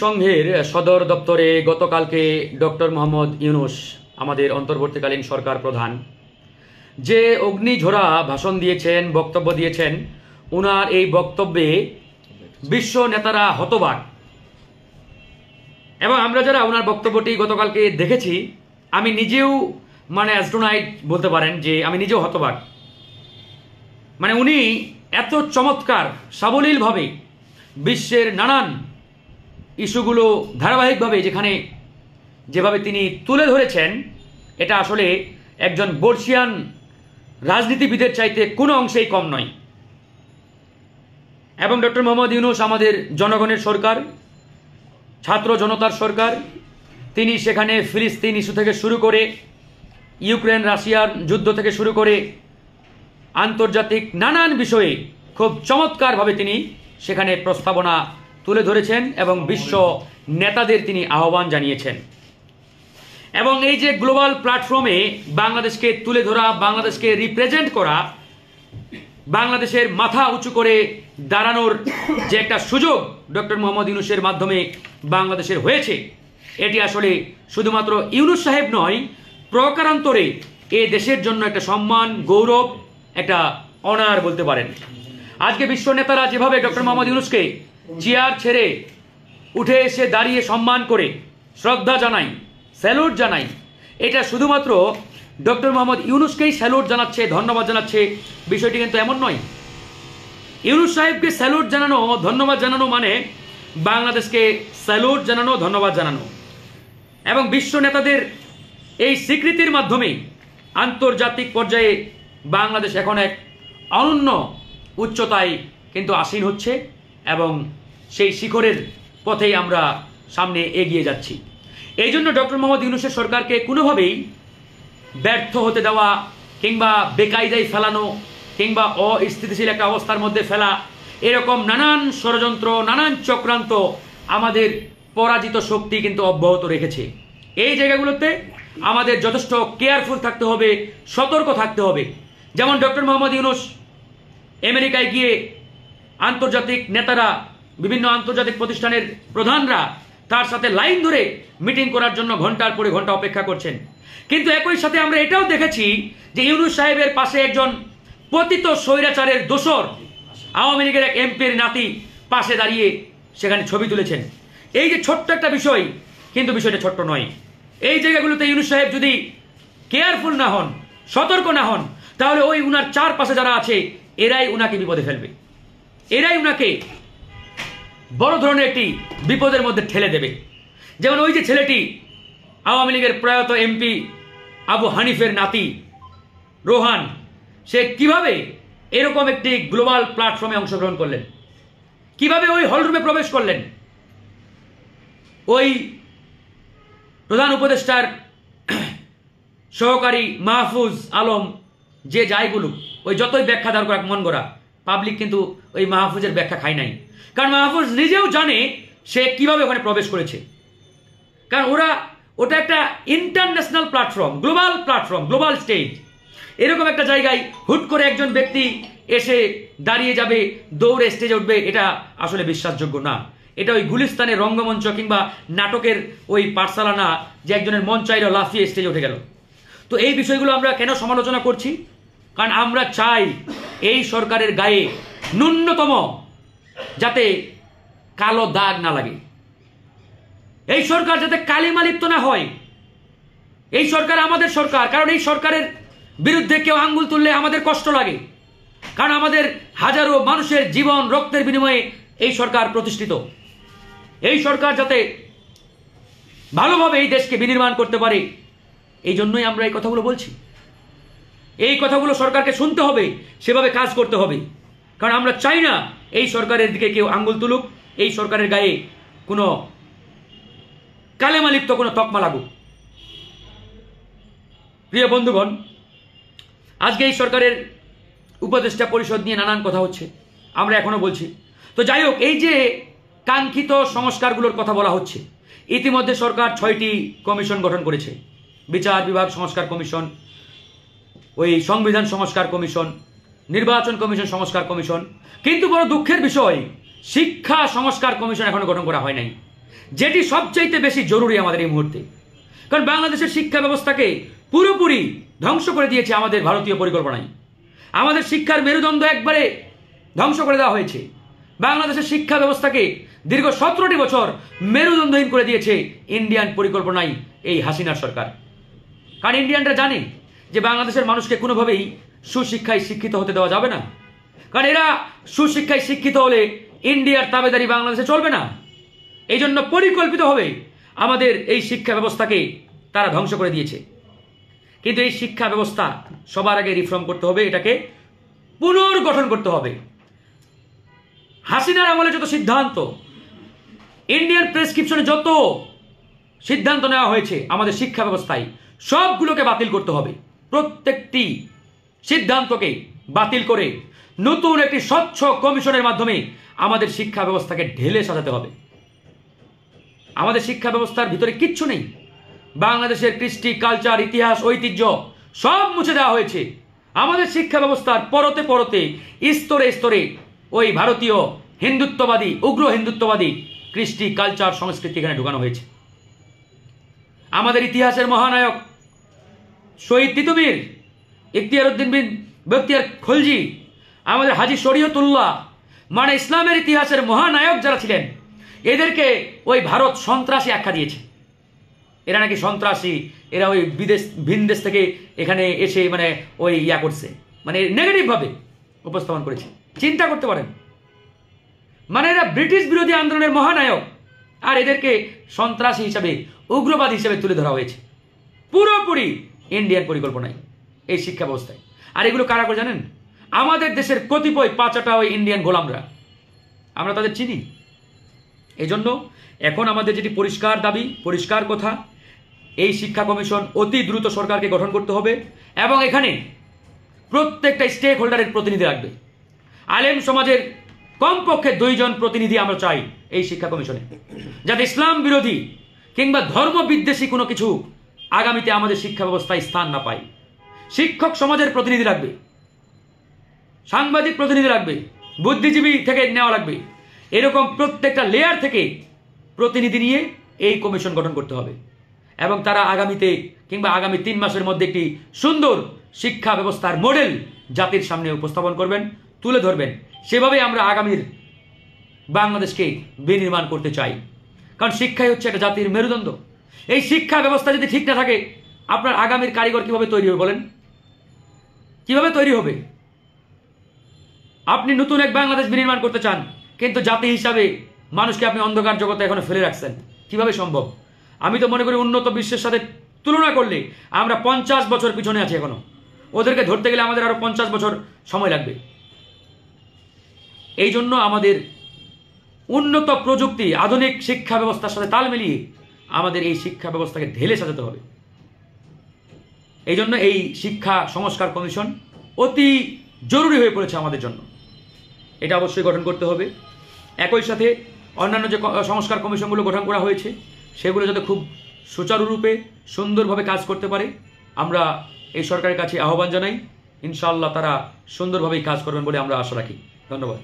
সংঘের সদর দপ্তরে গতকালকে ডক্টর মোহাম্মদ ইউনূস আমাদের অন্তর্বর্তীকালীন সরকার প্রধান যে অগ্নিঝরা ভাষণ দিয়েছেন, বক্তব্য দিয়েছেন, ওনার এই বক্তব্যে বিশ্ব নেতারা হতবাক। এবং আমরা যারা ওনার বক্তব্যটি গতকালকে দেখেছি, আমি নিজেও অ্যাস্ট্রোনাইট বলতে পারেন যে আমি নিজেও হতবাক। উনি এত চমৎকার সাবলীলভাবে বিশ্বের নানান ইস্যুগুলো ধারাবাহিকভাবে যেভাবে তিনি তুলে ধরেছেন, এটা আসলে একজন বর্ষিয়ান রাজনীতিবিদের চাইতে কোনো অংশেই কম নয়। এবং ডক্টর মোহাম্মদ ইউনূস আমাদের জনগণের সরকার, ছাত্র জনতার সরকার। তিনি সেখানে ফিলিস্তিন ইস্যু থেকে শুরু করে ইউক্রেন রাশিয়ার যুদ্ধ থেকে শুরু করে আন্তর্জাতিক নানান বিষয়ে খুব চমৎকারভাবে তিনি সেখানে প্রস্তাবনা তুলে ধরেছেন এবং বিশ্ব নেতাদের তিনি আহ্বান জানিয়েছেন। এবং এই যে গ্লোবাল প্ল্যাটফর্মে বাংলাদেশকে তুলে ধরা, বাংলাদেশকে রিপ্রেজেন্ট করা, বাংলাদেশের মাথা উঁচু করে দাঁড়ানোর যে একটা সুযোগ ডক্টর মোহাম্মদ ইউনূসের মাধ্যমে বাংলাদেশের হয়েছে, এটি আসলে শুধুমাত্র ইউনূস সাহেব নয়, প্রকারান্তরে এ দেশের জন্য একটা সম্মান, গৌরব, একটা অনার বলতে পারেন। আজকে বিশ্ব নেতারা যেভাবে ডক্টর মোহাম্মদ ইউনূসকে চেয়ার ছেড়ে উঠে এসে দাঁড়িয়ে সম্মান করে শ্রদ্ধা জানাই, স্যালুট জানাই, এটা শুধুমাত্র ডক্টর মোহাম্মদ ইউনূসকেই স্যালুট জানাচ্ছে, ধন্যবাদ জানাচ্ছে, বিষয়টি কিন্তু এমন নয়। ইউনূস সাহেবকে স্যালুট জানানো, ধন্যবাদ জানানো মানে বাংলাদেশকে স্যালুট জানানো, ধন্যবাদ জানানো। এবং বিশ্ব নেতাদের এই স্বীকৃতির মাধ্যমে আন্তর্জাতিক পর্যায়ে বাংলাদেশ এখন এক অনন্য উচ্চতায় কিন্তু আসীন হচ্ছে এবং সেই শিখরের পথেই আমরা সামনে এগিয়ে যাচ্ছি। এই জন্য ডক্টর মোহাম্মদ ইউনূসের সরকারকে কোনোভাবেই ব্যর্থ হতে দেওয়া কিংবা বেকায়দায় ফেলানো কিংবা অস্থিতিশীল একটা অবস্থার মধ্যে ফেলা, এরকম নানান ষড়যন্ত্র, নানান চক্রান্ত আমাদের পরাজিত শক্তি কিন্তু অব্যাহত রেখেছে। এই জায়গাগুলোতে আমাদের যথেষ্ট কেয়ারফুল থাকতে হবে, সতর্ক থাকতে হবে। যেমন ডক্টর মোহাম্মদ ইউনূস আমেরিকায় গিয়ে আন্তর্জাতিক নেতারা, বিভিন্ন আন্তর্জাতিক প্রতিষ্ঠানের প্রধানরা তার সাথে লাইন ধরে মিটিং করার জন্য ঘন্টার পরে ঘন্টা অপেক্ষা করছেন। কিন্তু একই সাথে আমরা এটাও দেখেছি যে ইউনূস সাহেবের পাশে একজন পতিত স্বৈরাচারের দোসর আওয়ামী লীগের এক এমপির নাতি পাশে দাঁড়িয়ে সেখানে ছবি তুলেছেন। এই যে ছোট্ট একটা বিষয়, কিন্তু বিষয়টা ছোট্ট নয়। এই জায়গাগুলোতে ইউনূস সাহেব যদি কেয়ারফুল না হন, সতর্ক না হন, তাহলে ওই উনার চারপাশে যারা আছে এরাই উনাকে বিপদে ফেলবে, এরাই উনাকে বড় ধরনের একটি বিপদের মধ্যে ঠেলে দেবে। যেমন ওই যে ছেলেটি, আওয়ামী লীগের প্রয়াত এমপি আবু হানিফের নাতি রোহান, সে কিভাবে এরকম একটি গ্লোবাল প্ল্যাটফর্মে অংশগ্রহণ করলেন, কিভাবে ওই হলরুমে প্রবেশ করলেন, ওই প্রধান উপদেষ্টার সহকারী মাহফুজ আলম যে যাইগুলো, ওই যতই ব্যাখ্যা দাঁড় করা মন গড়া, পাবলিক কিন্তু ওই মাহফুজের ব্যাখ্যা খায় নাই। কারণ মাহফুজ নিজেও জানে সে কিভাবে ওখানে প্রবেশ করেছে। কারণ ওটা একটা international platform, global platform, global stage. এরকম একটা জায়গায় হুট করে একজন ব্যক্তি এসে দাঁড়িয়ে যাবে, দৌড়ে স্টেজে উঠবে, এটা আসলে বিশ্বাসযোগ্য না। এটা ওই গুলিস্তানের রঙ্গমঞ্চ কিংবা নাটকের ওই পাঠশালা না যে একজনের মন চাইল লাফিয়ে স্টেজে উঠে গেল। তো এই বিষয়গুলো আমরা কেন সমালোচনা করছি? কারণ আমরা চাই এই সরকারের গায়ে ন্যূনতম যাতে কালো দাগ না লাগে, এই সরকার যাতে কালিমা লিপ্ত না হয়। এই সরকার আমাদের সরকার, কারণ এই সরকারের বিরুদ্ধে কেউ আঙ্গুল তুললে আমাদের কষ্ট লাগে। কারণ আমাদের হাজারো মানুষের জীবন, রক্তের বিনিময়ে এই সরকার প্রতিষ্ঠিত। এই সরকার যাতে ভালোভাবে এই দেশকে বিনির্মাণ করতে পারে, এই জন্যই আমরা এই কথাগুলো বলছি। এই কথাগুলো সরকারকে শুনতে হবে, সেভাবে কাজ করতে হবে। কারণ আমরা চাই না এই সরকারের দিকে কেউ আঙ্গুল তুলুক, এই সরকারের গায়ে কোনো কালেমা লিপ্ত কোনো তকমা লাগুক। প্রিয় বন্ধুগণ, আজকে এই সরকারের উপদেষ্টা পরিষদ নিয়ে নানান কথা হচ্ছে, আমরা এখনো বলছি। তো যাই হোক, এই যে কাঙ্ক্ষিত সংস্কারগুলোর কথা বলা হচ্ছে, ইতিমধ্যে সরকার 6টি কমিশন গঠন করেছে। বিচার বিভাগ সংস্কার কমিশন, ওই সংবিধান সংস্কার কমিশন, নির্বাচন কমিশন সংস্কার কমিশন। কিন্তু বড় দুঃখের বিষয়, শিক্ষা সংস্কার কমিশন এখনো গঠন করা হয় নাই। যেটি সবচাইতে বেশি জরুরি আমাদের এই মুহূর্তে। কারণ বাংলাদেশের শিক্ষা ব্যবস্থাকে পুরোপুরি ধ্বংস করে দিয়েছে আমাদের ভারতীয় পরিকল্পনায়। আমাদের শিক্ষার মেরুদণ্ড একবারে ধ্বংস করে দেওয়া হয়েছে। বাংলাদেশের শিক্ষা ব্যবস্থাকে দীর্ঘ 17টি বছর মেরুদণ্ডহীন করে দিয়েছে ইন্ডিয়ান পরিকল্পনায় এই হাসিনার সরকার। কারণ ইন্ডিয়ানরা জানে যে বাংলাদেশের মানুষকে কোনোভাবেই সুশিক্ষায় শিক্ষিত হতে দেওয়া যাবে না। কারণ এরা সুশিক্ষায় শিক্ষিত হলে ইন্ডিয়ার তাবেদারি বাংলাদেশে চলবে না। এই জন্য পরিকল্পিতভাবে আমাদের এই শিক্ষা ব্যবস্থাকে তারা ধ্বংস করে দিয়েছে। কিন্তু এই শিক্ষা ব্যবস্থা সবার আগে রিফর্ম করতে হবে, এটাকে পুনর্গঠন করতে হবে। হাসিনার আমলে যত সিদ্ধান্ত, ইন্ডিয়ান প্রেসক্রিপশনে যত সিদ্ধান্ত নেওয়া হয়েছে আমাদের শিক্ষা ব্যবস্থায়, সবগুলোকে বাতিল করতে হবে। প্রত্যেকটি সিদ্ধান্তকে বাতিল করে নতুন একটি স্বচ্ছ কমিশনের মাধ্যমে আমাদের শিক্ষা ব্যবস্থাকে ঢেলে সাজাতে হবে। আমাদের শিক্ষা ব্যবস্থার ভিতরে কিচ্ছু নেই। বাংলাদেশের কৃষ্টি, কালচার, ইতিহাস, ঐতিহ্য সব মুছে দেওয়া হয়েছে। আমাদের শিক্ষা ব্যবস্থার পরতে পরতে, স্তরে স্তরে ওই ভারতীয় হিন্দুত্ববাদী, উগ্র হিন্দুত্ববাদী কৃষ্টি, কালচার, সংস্কৃতি এখানে ঢুকানো হয়েছে। আমাদের ইতিহাসের মহানায়ক শহীদ তিতুমির, ইখতিয়ার উদ্দিন বিন বখতিয়ার খলজি, আমাদের হাজী শরীয়তুল্লাহ, মানে ইসলামের ইতিহাসের মহানায়ক যারা ছিলেন, এদেরকে ওই ভারত সন্ত্রাসী আখ্যা দিয়েছে। এরা নাকি সন্ত্রাসী, এরা ওই ভিন দেশ থেকে এখানে এসে মানে ওই করছে, মানে নেগেটিভভাবে উপস্থাপন করেছে। চিন্তা করতে পারেন, মানে এরা ব্রিটিশ বিরোধী আন্দোলনের মহানায়ক, আর এদেরকে সন্ত্রাসী হিসাবে, উগ্রবাদী হিসাবে তুলে ধরা হয়েছে পুরোপুরি ইন্ডিয়ান পরিকল্পনায় এই শিক্ষা ব্যবস্থায়। আর এগুলো কারা করে জানেন? আমাদের দেশের কতিপয় পাঁচাটা ওই ইন্ডিয়ান গোলামরা, আমরা তাদের চিনি। এই জন্য এখন আমাদের যেটি পরিষ্কার দাবি, পরিষ্কার কথা, এই শিক্ষা কমিশন অতি দ্রুত সরকারকে গঠন করতে হবে এবং এখানে প্রত্যেকটা স্টেক হোল্ডারের প্রতিনিধি রাখবে। আলেম সমাজের কমপক্ষে 2 জন প্রতিনিধি আমরা চাই এই শিক্ষা কমিশনে, যাতে ইসলাম বিরোধী কিংবা ধর্ম বিদ্বেষী কোনো কিছু আগামীতে আমাদের শিক্ষা ব্যবস্থায় স্থান না পায়। শিক্ষক সমাজের প্রতিনিধি রাখবে, সাংবাদিক প্রতিনিধি রাখবে, বুদ্ধিজীবী থেকে নেওয়া লাগবে। এরকম প্রত্যেকটা লেয়ার থেকে প্রতিনিধি নিয়ে এই কমিশন গঠন করতে হবে এবং তারা আগামীতে কিংবা আগামী 3 মাসের মধ্যে একটি সুন্দর শিক্ষা ব্যবস্থার মডেল জাতির সামনে উপস্থাপন করবেন, তুলে ধরবেন। সেভাবেই আমরা আগামীর বাংলাদেশকে বিনির্মাণ করতে চাই। কারণ শিক্ষাই হচ্ছে একটা জাতির মেরুদণ্ড। এই শিক্ষা ব্যবস্থা যদি ঠিক না থাকে, আপনার আগামীর কারিগর কিভাবে তৈরি হবে বলেন? কিভাবে তৈরি হবে? আপনি নতুন এক বাংলাদেশ বিনির্মাণ করতে চান, কিন্তু জাতি হিসাবে মানুষকে আপনি অন্ধকার জগতে এখনো ফেলে রাখছেন। কিভাবে সম্ভব? আমি তো মনে করি উন্নত বিশ্বের সাথে তুলনা করলে আমরা 50 বছর পিছনে আছি এখনো। ওদেরকে ধরতে গেলে আমাদের আরো 50 বছর সময় লাগবে। এই জন্য আমাদের উন্নত প্রযুক্তি, আধুনিক শিক্ষা ব্যবস্থার সাথে তাল মিলিয়ে আমাদের এই শিক্ষা ব্যবস্থাকে ঢেলে সাজাতে হবে। এই জন্য এই শিক্ষা সংস্কার কমিশন অতি জরুরি হয়ে পড়েছে আমাদের জন্য। এটা অবশ্যই গঠন করতে হবে। একই সাথে অন্যান্য যে সংস্কার কমিশনগুলো গঠন করা হয়েছে, সেগুলো যাতে খুব সুচারুরূপে সুন্দরভাবে কাজ করতে পারে, আমরা এই সরকারের কাছে আহ্বান জানাই। ইনশাআল্লাহ তারা সুন্দরভাবেই কাজ করবেন বলে আমরা আশা রাখি। ধন্যবাদ।